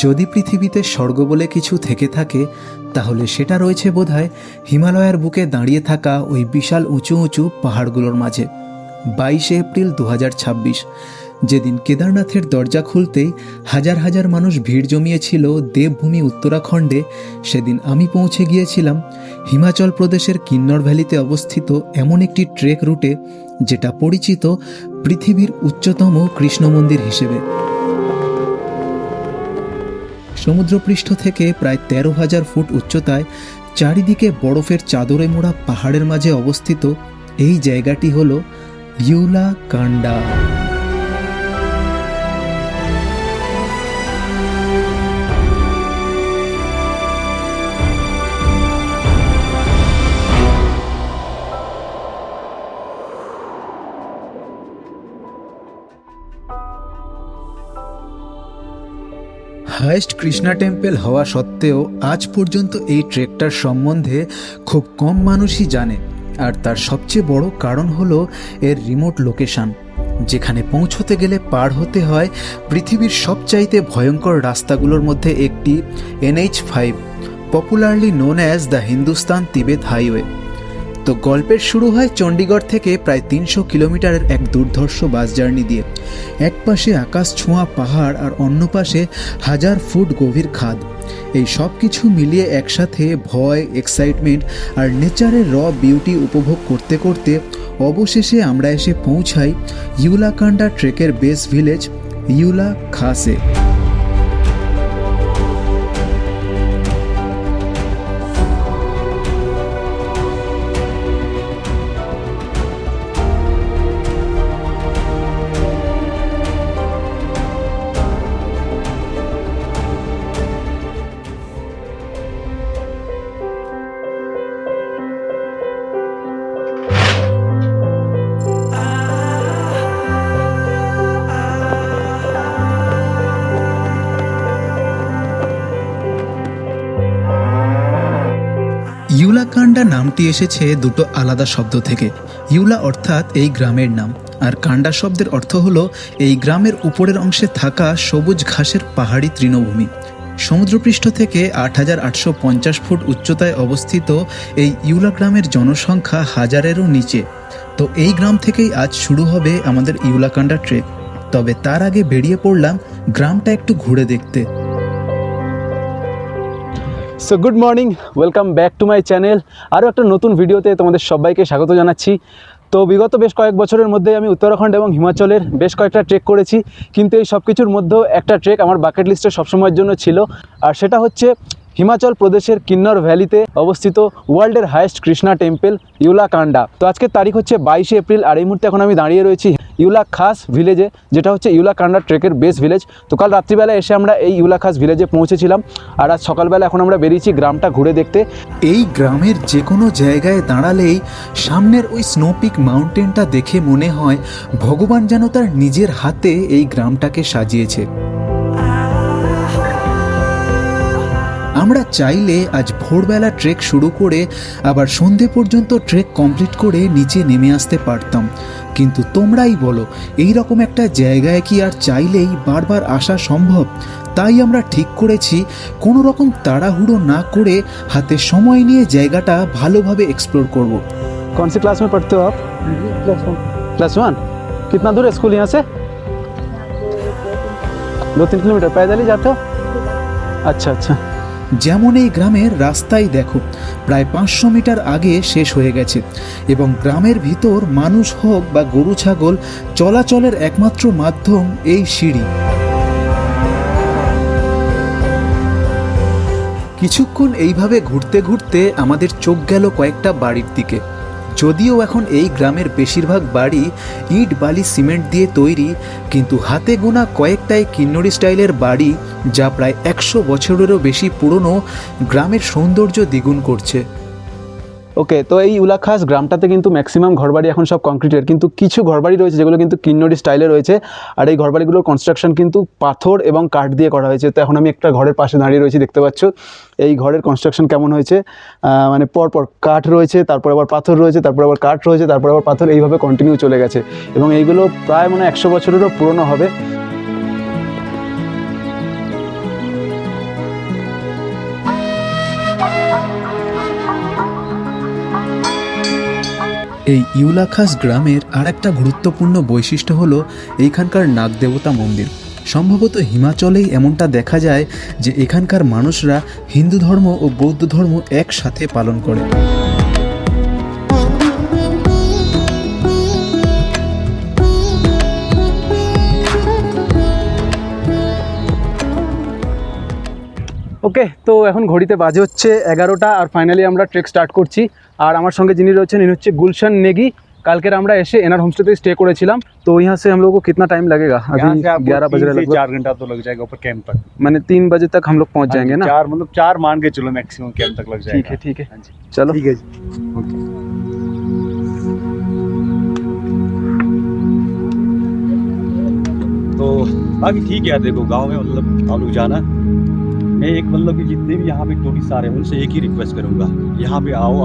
যদি পৃথিবীতে স্বর্গ বলে কিছু থেকে থাকে তাহলে সেটা রয়েছে বোধহয় হিমালয়ের বুকে দাঁড়িয়ে থাকা ওই বিশাল উঁচু উঁচু পাহাড়গুলোর মাঝে। 22শে এপ্রিল 2026, যেদিন কেদারনাথের দরজা খুলতেই হাজার হাজার মানুষ ভিড় জমিয়েছিল দেবভূমি উত্তরাখণ্ডে, সেদিন আমি পৌঁছে গিয়েছিলাম হিমাচল প্রদেশের কিন্নর ভ্যালিতে অবস্থিত এমন একটি ট্রেক রুটে যেটা পরিচিত পৃথিবীর উচ্চতম কৃষ্ণ মন্দির হিসেবে। সমুদ্রপৃষ্ঠ থেকে প্রায় 13,000 ফুট উচ্চতায় চারিদিকে বরফের চাদরে মোড়া পাহাড়ের মাঝে অবস্থিত এই জায়গাটি হল ইউলাকান্ডা। হায়েস্ট কৃষ্ণা টেম্পল হওয়া সত্ত্বেও আজ পর্যন্ত এই ট্রেকটার সম্বন্ধে খুব কম মানুষই জানে, আর তার সবচেয়ে বড় কারণ হলো এর রিমোট লোকেশন, যেখানে পৌঁছতে গেলে পার হতে হয় পৃথিবীর সবচাইতে ভয়ঙ্কর রাস্তাগুলোর মধ্যে একটি NH5, popularly known as the Hindustan তিবেত highway. তো গল্পের শুরু হয় চণ্ডীগড় থেকে প্রায় 300 কিলোমিটারের এক দুর্ধর্ষ বাস জার্নি দিয়ে। এক পাশে আকাশ ছোঁয়া পাহাড় আর অন্য পাশে 1000 ফুট গভীর খাদ। এই সব কিছু মিলিয়ে একসাথে ভয়, এক্সাইটমেন্ট আর নেচারের র বিউটি উপভোগ করতে করতে অবশেষে আমরা এসে পৌঁছাই ইউলাকান্ডা ট্রেকের বেস ভিলেজ ইউলা খাসে। ইউলাকান্ডা নামটি এসেছে দুটো আলাদা শব্দ থেকে। ইউলা অর্থাৎ এই গ্রামের নাম, আর কান্ডা শব্দের অর্থ হলো এই গ্রামের উপরের অংশে থাকা সবুজ ঘাসের পাহাড়ি তৃণভূমি। সমুদ্রপৃষ্ঠ থেকে 8,850 ফুট উচ্চতায় অবস্থিত এই ইউলা গ্রামের জনসংখ্যা 1000-এরও নিচে। তো এই গ্রাম থেকেই আজ শুরু হবে আমাদের ইউলাকান্ডা ট্রেক। তবে তার আগে বেরিয়ে পড়লাম গ্রামটা একটু ঘুরে দেখতে। So good morning, welcome back to my channel. আরও একটা নতুন ভিডিওতে তোমাদের সবাইকে স্বাগত জানাচ্ছি। তো বিগত বেশ কয়েক বছরের মধ্যে আমি উত্তরাখণ্ড এবং হিমাচলের বেশ কয়েকটা ট্রেক করেছি, কিন্তু এই সব কিছুর মধ্যেও একটা ট্রেক আমার বাকেট লিস্টে সবসময়ের জন্য ছিল, আর সেটা হচ্ছে হিমাচল প্রদেশের কিন্নর ভ্যালিতে অবস্থিত ওয়ার্ল্ডের হায়েস্ট কৃষ্ণা টেম্পল ইউলাকান্ডা। তো আজকের তারিখ হচ্ছে 22শে এপ্রিল, আর এই মুহূর্তে এখন আমি দাঁড়িয়ে রয়েছি ইউলা খাস ভিলেজে, যেটা হচ্ছে ইউলাকান্ডা ট্রেকের বেস ভিলেজ। তো কাল রাত্রিবেলা এসে আমরা এই ইউলা খাস ভিলেজে পৌঁছেছিলাম, আর আজ সকালবেলা এখন আমরা বেরিয়েছি গ্রামটা ঘুরে দেখতে। এই গ্রামের যে কোনো জায়গায় দাঁড়ালেই সামনের ওই স্নোপিক মাউন্টেনটা দেখে মনে হয় ভগবান যেন তার নিজের হাতে এই গ্রামটাকে সাজিয়েছে। আমরা চাইলে আজ ভোরবেলা ট্রেক শুরু করে আবার সন্ধে পর্যন্ত ট্রেক কমপ্লিট করে নিচে নেমে আসতে পারতাম, কিন্তু তোমরাই বলো এই রকম একটা জায়গায় কি আর চাইলেই বারবার আসা সম্ভব? তাই আমরা ঠিক করেছি কোনো রকম তাড়াহুড়ো না করে হাতে সময় নিয়ে জায়গাটা ভালোভাবে এক্সপ্লোর করব। कौन सी क्लास में पढ़ते हो आप? क्लास 1। कितना दूर है स्कूल यहाँ से? 2-3 किलोमीटर पैदल ही जाते हो? अच्छा अच्छा। যেমন এই গ্রামের রাস্তাই দেখো প্রায় 500 মিটার আগে শেষ হয়ে গেছে, এবং গ্রামের ভিতর মানুষ হোক বা গরু ছাগল চলাচলের একমাত্র মাধ্যম এই সিঁড়ি। কিছুক্ষণ এইভাবে ঘুরতে ঘুরতে আমাদের চোখ গেল কয়েকটা বাড়ির দিকে। যদিও এখন এই গ্রামের বেশিরভাগ বাড়ি ইট বালি সিমেন্ট দিয়ে তৈরি, কিন্তু হাতে গোনা কয়েকটাই কিন্নরি স্টাইলের বাড়ি, যা প্রায় 100 বছরেরও বেশি পুরনো, গ্রামের সৌন্দর্য দ্বিগুণ করছে। ওকে, তো এই ইউলাখাস গ্রামটাতে কিন্তু ম্যাক্সিমাম ঘরবাড়ি এখন সব কংক্রিটের, কিন্তু কিছু ঘরবাড়ি রয়েছে যেগুলো কিন্তু কিন্নরি স্টাইলে রয়েছে, আর এই ঘরবাড়িগুলোর কনস্ট্রাকশন কিন্তু পাথর এবং কাঠ দিয়ে করা হয়েছে। তো এখন আমি একটা ঘরের পাশে দাঁড়িয়ে রয়েছি, দেখতে পাচ্ছ এই ঘরের কনস্ট্রাকশন কেমন হয়েছে। মানে পরপর কাঠ রয়েছে, তারপর আবার পাথর রয়েছে, তারপর আবার কাঠ রয়েছে, তারপর আবার পাথর, এইভাবে কন্টিনিউ চলে গেছে, এবং এইগুলো প্রায় 100 বছরেরও পুরনো হবে। এই ইউলাখাস গ্রামের আর একটা গুরুত্বপূর্ণ বৈশিষ্ট্য হলো এইখানকার নাগদেবতা মন্দির। সম্ভবত হিমাচলেই এমনটা দেখা যায় যে এখানকার মানুষরা হিন্দু ধর্ম ও বৌদ্ধ ধর্ম একসাথে পালন করে। ওকে, তো এখন ঘড়িতে বাজে হচ্ছে 11টা আর ফাইনালি আমরা ট্রেক স্টার্ট করছি। আর আমার সঙ্গে যিনি রয়েছেন ইনি হচ্ছে গুলশান নেগি। কালকের আমরা এসে এনার হোমস্টেতে স্टे করে ছিলাম। तो यहाँ से हम लोग को कितना टाइम लगेगा? अभी 11 बज रहे लगभग। 4 घंटा तो लग जाएगा ऊपर कैंप तक। मैंने 3 बजे तक हम लोग पहुँच जाएंगे ना? 4 मतलब 4 मान के चलो मैक्सिमम कैंप तक लग जाएगा। ठीक है हाँ जी, चलो। ठीक है जी, ओके। तो बाकी ठीक है, देखो गांव में मतलब आप लोग जाना, मैं एक मतलब कि जितने भी यहाँ पे टूरिस्ट आ रहे हैं उनसे एक ही रिक्वेस्ट करूँगा, यहाँ पे आओ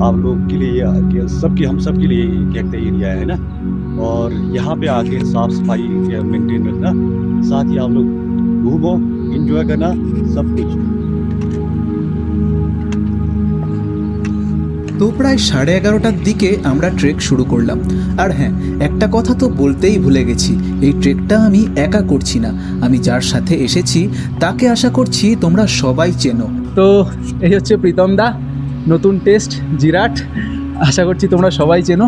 आप लोग के लिए सबके हम सब के लिए क्या कहते हैं एरिया है ना, और यहाँ पे आके साफ सफाई मेंटेन रखना, साथ ही आप लोग घूमो, एंजॉय करना सब कुछ। তো প্রায় 11:30টার দিকে আমরা ট্রেক শুরু করলাম। আর হ্যাঁ, একটা কথা তো বলতেই ভুলে গেছি, এই ট্রেকটা আমি একা করছি না, আমি যার সাথে এসেছি তাকে আশা করছি তোমরা সবাই চেনো। তো এই হচ্ছে প্রীতম দা, নতুন টেস্ট জিরাট, আশা করছি তোমরা সবাই চেনো।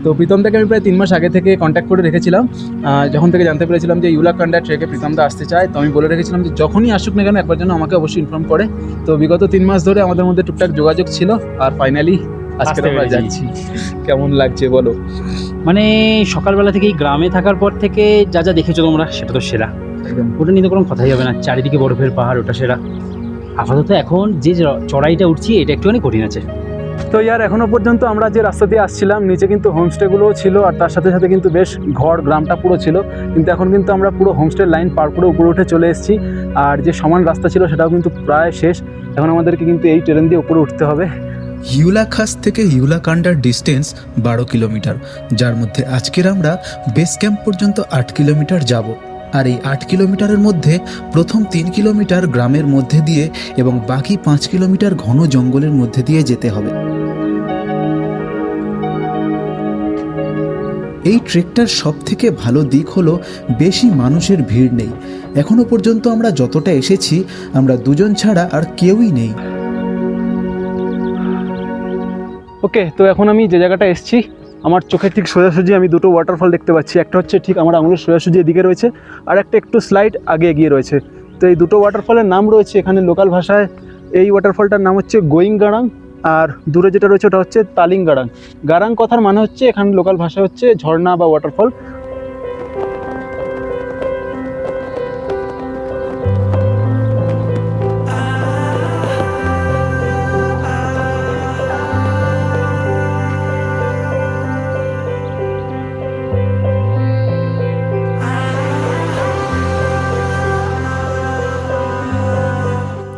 তো প্রীতমদাকে আমি প্রায় 3 মাস আগে থেকে কন্ট্যাক্ট করে রেখেছিলাম। যখন থেকে জানতে পেরেছিলাম যে ইউলাকান্ডা ট্রেকে প্রীতমদা আসতে চায়, তো আমি বলে রেখেছিলাম যে যখনই আসুক না কেন একবার যেন আমাকে অবশ্যই ইনফর্ম করে। তো বিগত 3 মাস ধরে আমাদের মধ্যে টুকটাক যোগাযোগ ছিল, আর ফাইনালি আজকে আসতে আমরা পেরেছি। যাচ্ছি। কেমন লাগছে বলো? মানে সকালবেলা থেকে এই গ্রামে থাকার পর থেকে যা যা দেখেছো তোমরা সেটা তো সেরা, একদম। ওটা নিয়ে তো কোনো কথাই হবে না। চারিদিকে বরফের পাহাড়, ওটা সেরা। আপাতত এখন যে চড়াইটা উঠছি এটা একটুখানি কঠিন আছে। তো ইয়ার এখনও পর্যন্ত আমরা যে রাস্তা দিয়ে আসছিলাম নিচে কিন্তু হোমস্টেগুলোও ছিল, আর তার সাথে সাথে কিন্তু বেশ ঘর গ্রামটা পুরো ছিল। কিন্তু এখন কিন্তু আমরা পুরো হোমস্টের লাইন পার করে উপরে উঠে চলে এসেছি, আর যে সমান রাস্তা ছিল সেটাও কিন্তু প্রায় শেষ। এখন আমাদেরকে কিন্তু এই ট্রেন দিয়ে উপরে উঠতে হবে। ইউলাখাস থেকে ইউলাকান্ডার ডিস্টেন্স 12 কিলোমিটার, যার মধ্যে আজকের আমরা বেস ক্যাম্প পর্যন্ত 8 কিলোমিটার যাব। আর এই 8 কিলোমিটারের মধ্যে প্রথম 3 কিলোমিটার গ্রামের মধ্যে দিয়ে এবং বাকি 5 কিলোমিটার ঘন জঙ্গলের মধ্যে দিয়ে যেতে হবে। এই ট্রেকটার সবথেকে ভালো দিক হলো বেশি মানুষের ভিড় নেই। এখনো পর্যন্ত আমরা যতটা এসেছি আমরা দুজন ছাড়া আর কেউই নেই। ওকে, তো এখন আমি যে জায়গাটা এসেছি আমার চোখের ঠিক সোজাসুজি আমি দুটো ওয়াটারফল দেখতে পাচ্ছি। একটা হচ্ছে ঠিক আমার আঙুলের সোজাসুজি এদিকে রয়েছে, আর একটা একটু স্লাইড আগে এগিয়ে রয়েছে। তো এই দুটো ওয়াটারফলের নাম রয়েছে এখানে লোকাল ভাষায়, এই ওয়াটারফলটার নাম হচ্ছে গোয়িং গারাং, আর দূরে যেটা রয়েছে ওটা হচ্ছে তালিং গারাং। গারাং কথার মানে হচ্ছে এখানে লোকাল ভাষায় হচ্ছে ঝর্ণা বা ওয়াটারফল।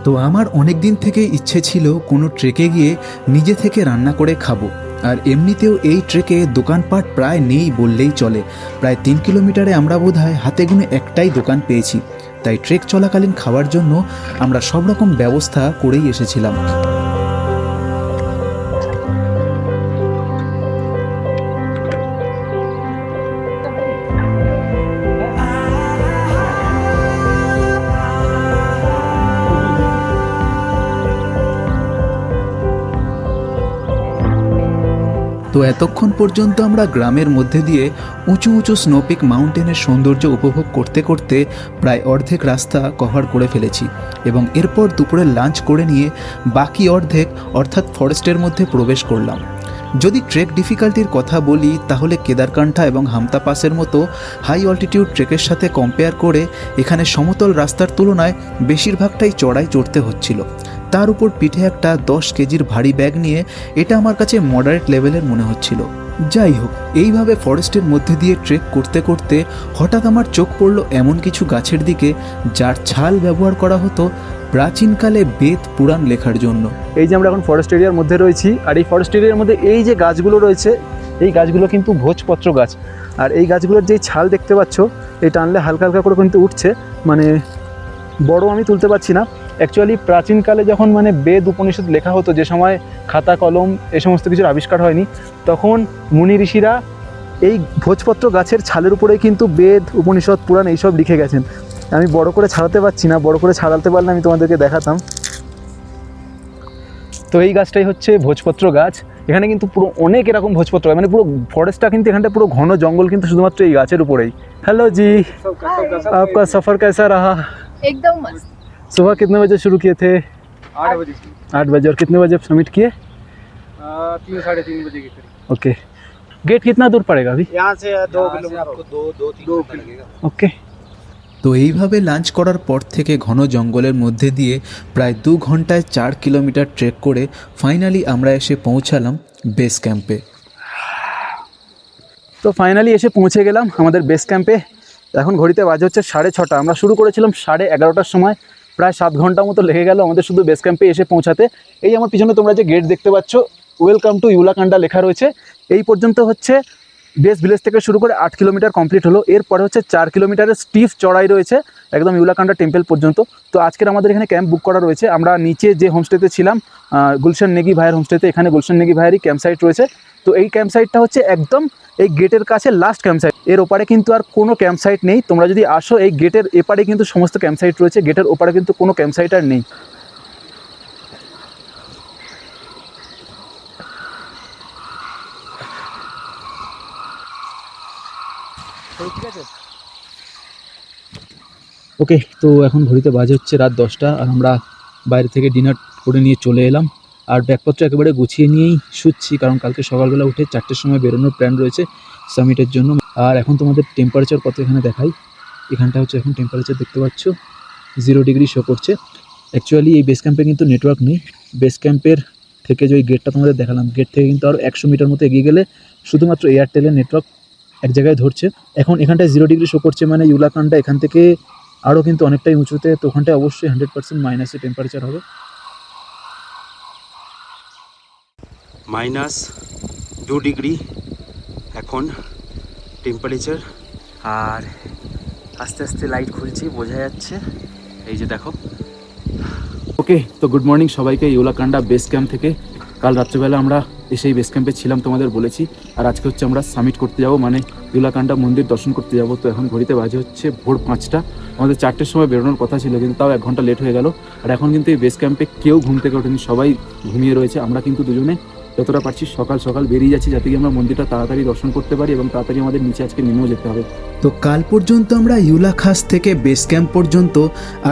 তো আমার অনেক দিন থেকে ইচ্ছে ছিল কোনো ট্রেকে গিয়ে নিজে থেকে রান্না করে খাবো। আর এমনিতেও এই ট্রেকে দোকানপাট প্রায় নেই বললেই চলে। প্রায় 3 কিলোমিটারে আমরা বোধহয় হাতে গুনে একটাই দোকান পেয়েছি। তাই ট্রেক চলাকালীন খাওয়ার জন্য আমরা সব রকম ব্যবস্থা করেই এসেছিলাম। তো এতক্ষণ পর্যন্ত আমরা গ্রামের মধ্যে দিয়ে উঁচু উঁচু স্নোপিক মাউন্টেনের সৌন্দর্য উপভোগ করতে করতে প্রায় অর্ধেক রাস্তা কভার করে ফেলেছি, এবং এরপর দুপুরে লাঞ্চ করে নিয়ে বাকি অর্ধেক অর্থাৎ ফরেস্টের মধ্যে প্রবেশ করলাম। যদি ট্রেক ডিফিকাল্টির কথা বলি তাহলে কেদারকান্ঠা এবং হামতা পাসের মতো হাই অল্টিটিউড ট্রেকের সাথে কম্পেয়ার করে এখানে সমতল রাস্তার তুলনায় বেশিরভাগটাই চড়াই চড়তে হচ্ছিল। তার উপর পিঠে একটা 10 কেজির ভারী ব্যাগ নিয়ে এটা আমার কাছে মডারেট লেভেলের মনে হচ্ছিল। যাই হোক, এইভাবে ফরেস্টের মধ্যে দিয়ে ট্রেক করতে করতে হঠাৎ আমার চোখ পড়ল এমন কিছু গাছের দিকে যার ছাল ব্যবহার করা হতো প্রাচীনকালে বেদ পুরাণ লেখার জন্য। এই যে আমরা এখন ফরেস্ট এরিয়ার মধ্যে রয়েছি, আর এই ফরেস্ট এরিয়ার মধ্যে এই যে গাছগুলো রয়েছে এই গাছগুলো কিন্তু ভোজপত্র গাছ। আর এই গাছগুলোর যেই ছাল দেখতে পাচ্ছ এই টানলে হালকা হালকা করে কিন্তু উঠছে, মানে বড় আমি তুলতে পারছি না। অ্যাকচুয়ালি প্রাচীনকালে যখন মানে বেদ উপনিষদ লেখা হতো, যে সময় খাতা কলম এই সমস্ত কিছুর আবিষ্কার হয়নি, তখন মুনি ঋষিরা এই ভোজপত্র গাছের ছালের উপরেই কিন্তু বেদ উপনিষদ পুরাণ এইসব লিখে গেছেন। আমি বড় করে ছাড়াতে পারছি না, বড় করে ছাড়াতে পারলে আমি তোমাদেরকে দেখাতাম। তো এই গাছটাই হচ্ছে ভোজপত্র গাছ। এখানে কিন্তু পুরো অনেক এরকম ভোজপত্র, মানে পুরো ফরেস্টটা কিন্তু এখানটা পুরো ঘন জঙ্গল কিন্তু শুধুমাত্র এই গাছের উপরেই। हेलो जी, आपका सफ़र कैसा रहा? एकदम मस्त। सुबह कितने बजे शुरू किए थे? 8 बजे 8 बजे। और कितने बजे सबमिट किए? 3 साढ़े 3 बजे के करीब। ओके, गेट कितना दूर पड़ेगा अभी? यहाँ से 2 किलोमीटर आपको 2 किलोमीटर। ओके। তো এইভাবে লাঞ্চ করার পর থেকে ঘন জঙ্গলের মধ্যে দিয়ে প্রায় 2 ঘন্টায় 4 কিলোমিটার ট্রেক করে ফাইনালি আমরা এসে পৌঁছালাম বেস ক্যাম্পে। তো ফাইনালি এসে পৌঁছে গেলাম আমাদের বেস ক্যাম্পে। এখন ঘড়িতে বাজে হচ্ছে 6:30। আমরা শুরু করেছিলাম 11:30টার সময়, প্রায় 7 ঘন্টা মতো লেগে গেল আমাদের শুধু বেস ক্যাম্পে এসে পৌঁছাতে। এই আমার পিছনে তোমরা যে গেট দেখতে পাচ্ছ, ওয়েলকাম টু ইউলাকান্ডা লেখা রয়েছে। এই পর্যন্ত হচ্ছে বেস ভিলেজ থেকে শুরু করে 8 কিলোমিটার কমপ্লিট হলো। এরপরে হচ্ছে 4 কিলোমিটারের স্টিফ চড়াই রয়েছে একদম ইউলাকান্ডা টেম্পল পর্যন্ত। তো আজকের আমাদের এখানে ক্যাম্প বুক করা রয়েছে। আমরা নিচে যে হোমস্টেতে ছিলাম, গুলশান নেগি ভাইয়ের হোমস্টেতে, এখানে গুলশান নেগি ভাইয়েরই ক্যাম্প সাইট রয়েছে। তো এই ক্যাম্প সাইটটা হচ্ছে একদম এই গেটের কাছে লাস্ট ক্যাম্প সাইট। এর ওপারে কিন্তু আর কোনো ক্যাম্প সাইট নেই। তোমরা যদি আসো, এই গেটের এপারে কিন্তু সমস্ত ক্যাম্প সাইট রয়েছে, গেটের ওপারে কিন্তু কোনো ক্যাম্প সাইট আর নেই। ঠিক আছে, ওকে। তো এখন ঘড়িতে বাজে হচ্ছে রাত 10টা, আর আমরা বাইরে থেকে ডিনার করে নিয়ে চলে এলাম। আর ব্যাগপত্র একেবারে গুছিয়ে নিয়েই শুচ্ছি, কারণ কালকে সকালবেলা উঠে 4টের সময় বেরোনোর প্ল্যান রয়েছে সামিটের জন্য। আর এখন তোমাদের টেম্পারেচার কত এখানে দেখাই। এখানটা হচ্ছে এখন টেম্পারেচার দেখতে পাচ্ছ 0 ডিগ্রি শো করছে। অ্যাকচুয়ালি এই বেস ক্যাম্পে কিন্তু নেটওয়ার্ক নেই। বেস ক্যাম্পের থেকে যে ওই গেটটা তোমাদের দেখালাম, গেট থেকে কিন্তু আরও 100 মিটার মতো এগিয়ে গেলে শুধুমাত্র এয়ারটেলের নেটওয়ার্ক এক জায়গায় ধরছে। এখন এখানটায় 0 ডিগ্রি শো করছে, মানে ইউলাকান্ডা এখান থেকে আরও কিন্তু অনেকটাই উঁচুতে। তো ওখানটায় অবশ্যই 100% মাইনাসে টেম্পারেচার হবে। -2 ডিগ্রি এখন টেম্পারেচার। আর আস্তে আস্তে লাইট খুলছি, বোঝা যাচ্ছে, এই যে দেখো। ওকে, তো গুড মর্নিং সবাইকে ইউলাকান্ডা বেস ক্যাম্প থেকে। কাল রাত্রেবেলা আমরা এসে এই বেস ক্যাম্পে ছিলাম, তোমাদের বলেছি। আর আজকে হচ্ছে আমরা সামিট করতে যাব, মানে ইউলাকান্ডা মন্দির দর্শন করতে যাব। তো এখন ঘড়িতে বাজে হচ্ছে ভোর 5টা। আমাদের 4টের সময় বেরোনোর কথা ছিল, কিন্তু তাও 1 ঘন্টা লেট হয়ে গেল। আর এখন কিন্তু এই বেস ক্যাম্পে কেউ ঘুম থেকে ওঠেনি, সবাই ঘুমিয়ে রয়েছে। আমরা কিন্তু দুজনে যতটা পারছি সকাল সকাল বেরিয়ে যাচ্ছি, যাতে কি আমরা মন্দিরটা তাড়াতাড়ি দর্শন করতে পারি এবং তাড়াতাড়ি আমাদের নিচে আজকে নেমেও যেতে হবে। তো কাল পর্যন্ত আমরা ইউলাখাস থেকে বেস ক্যাম্প পর্যন্ত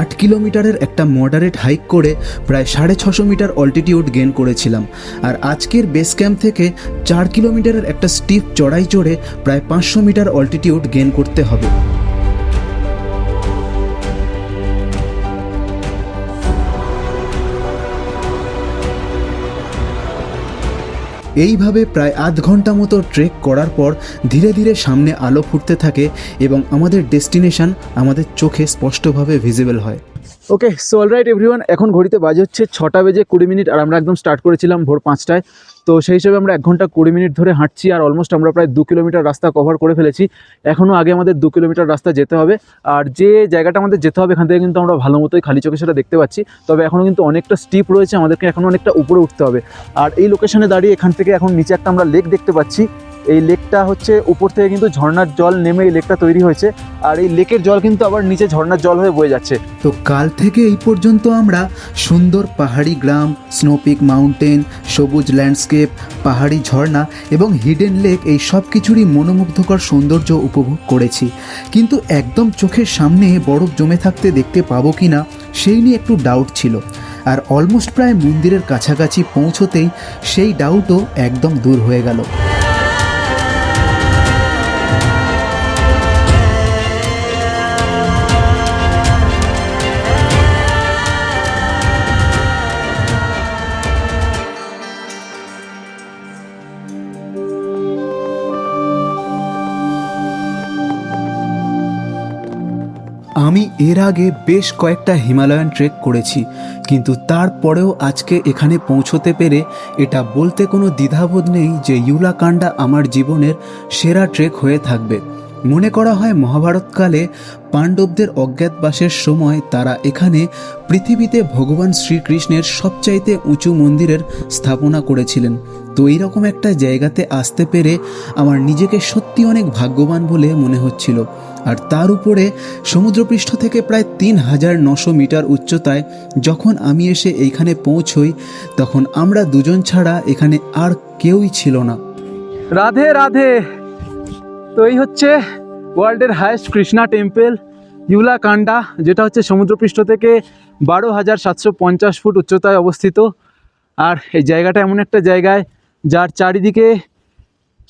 8 কিলোমিটারের একটা মডারেট হাইক করে প্রায় 650 মিটার অল্টিটিউড গেইন করেছিলাম। আর আজকের বেস ক্যাম্প থেকে 4 কিলোমিটারের একটা স্টিফ চড়াই চড়ে প্রায় 500 মিটার অল্টিটিউড গেইন করতে হবে। এইভাবে প্রায় আধ ঘন্টা মতো ট্রেক করার পর ধীরে ধীরে সামনে আলো ফুটতে থাকে এবং আমাদের ডেস্টিনেশন আমাদের চোখে স্পষ্টভাবে ভিজিবল হয়। ওকে, সো অলরাইট এভরিওয়ান, এখন ঘড়িতে বাজে হচ্ছে 6টা বেজে 20 মিনিট। আর আমরা একদম স্টার্ট করেছিলাম ভোর 5টায়। তো সেই হিসেবে আমরা 1 ঘন্টা 20 মিনিট ধরে হাঁটছি, আর অলমোস্ট আমরা প্রায় 2 কিলোমিটার রাস্তা কভার করে ফেলেছি। এখনও আগে আমাদের 2 কিলোমিটার রাস্তা যেতে হবে। আর যে জায়গাটা আমাদের যেতে হবে, এখান থেকে কিন্তু আমরা ভালো মতোই খালি চোখে সেটা দেখতে পাচ্ছি। তবে এখনও কিন্তু অনেকটা স্টিপ রয়েছে, আমাদেরকে এখনও অনেকটা উপরে উঠতে হবে। আর এই লোকেশনে দাঁড়িয়ে এখান থেকে এখন নিচে একটা আমরা লেক দেখতে পাচ্ছি। এই লেকটা হচ্ছে উপর থেকে কিন্তু ঝর্ণার জল নেমে এই লেকটা তৈরি হয়েছে, আর এই লেকের জল কিন্তু আবার নিচে ঝর্ণার জল হয়ে বয়ে যাচ্ছে। তো কাল থেকে এই পর্যন্ত আমরা সুন্দর পাহাড়ি গ্রাম, স্নোপিক মাউন্টেন, সবুজ ল্যান্ডস্কেপ, পাহাড়ি ঝর্ণা এবং হিডেন লেক, এই সব কিছুরই মনোমুগ্ধকর সৌন্দর্য উপভোগ করেছি। কিন্তু একদম চোখের সামনে বরফ জমে থাকতে দেখতে পাবো কি না সেই নিয়ে একটু ডাউট ছিল। আর অলমোস্ট প্রায় মন্দিরের কাছাকাছি পৌঁছতেই সেই ডাউটও একদম দূর হয়ে গেল। আমি এর আগে বেশ কয়েকটা হিমালয়ান ট্রেক করেছি, কিন্তু তারপরেও আজকে এখানে পৌঁছতে পেরে এটা বলতে কোনো দ্বিধাবোধ নেই যে ইউলাকান্ডা আমার জীবনের সেরা ট্রেক হয়ে থাকবে। মনে করা হয় মহাভারতকালে পাণ্ডবদের অজ্ঞাতবাসের সময় তারা এখানে পৃথিবীতে ভগবান শ্রীকৃষ্ণের সবচাইতে উঁচু মন্দিরের স্থাপনা করেছিলেন। তো এইরকম একটা জায়গাতে আসতে পেরে আমার নিজেকে সত্যি অনেক ভাগ্যবান বলে মনে হচ্ছিল। আর তার উপরে সমুদ্রপৃষ্ঠ থেকে প্রায় 3900 মিটার উচ্চতায় যখন আমি এসে এইখানে পৌঁছই, তখন আমরা দুজন ছাড়া এখানে আর কেউই ছিল না। রাধে রাধে। তো এই হচ্ছে ওয়ার্ল্ডের হাইয়েস্ট কৃষ্ণা টেম্পল ইউলাকান্ডা, যেটা হচ্ছে সমুদ্রপৃষ্ঠ থেকে 12,750 ফুট উচ্চতায় অবস্থিত। আর এই জায়গাটা এমন একটা জায়গায় যার চারিদিকে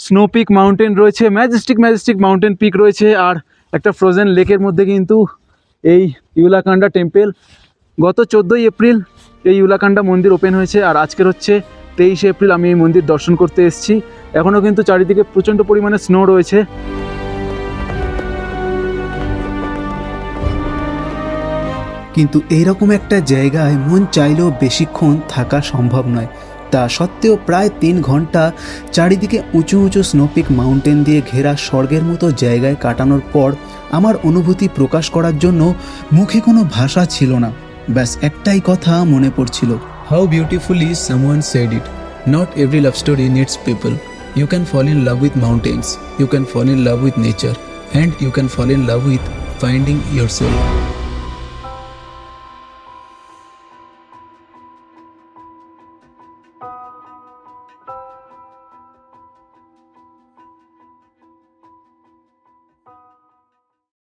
স্নোপিক মাউন্টেন রয়েছে, ম্যাজেস্টিক মাউন্টেন পিক রয়েছে, আর একটা ফ্রোজেন লেকের মধ্যে কিন্তু এই ইউলাকান্ডা টেম্পল। গত 14ই এপ্রিল এই ইউলাকান্ডা মন্দির ওপেন হয়েছে, আর আজকের হচ্ছে 23শে এপ্রিল। আমি এই মন্দির দর্শন করতে এসেছি। এখনও কিন্তু চারিদিকে প্রচণ্ড পরিমাণে স্নো রয়েছে। কিন্তু এইরকম একটা জায়গায় মন চাইলেও বেশিক্ষণ থাকা সম্ভব নয়। তা সত্ত্বেও প্রায় 3 ঘন্টা চারিদিকে উঁচু উঁচু স্নোপিক মাউন্টেন দিয়ে ঘেরা স্বর্গের মতো জায়গায় কাটানোর পর আমার অনুভূতি প্রকাশ করার জন্য মুখে কোনো ভাষা ছিল না। ব্যাস একটাই কথা মনে পড়ছিল, how beautifully someone said it, not every love story needs people, you can fall in love with mountains, you can fall in love with nature, and you can fall in love with finding your self.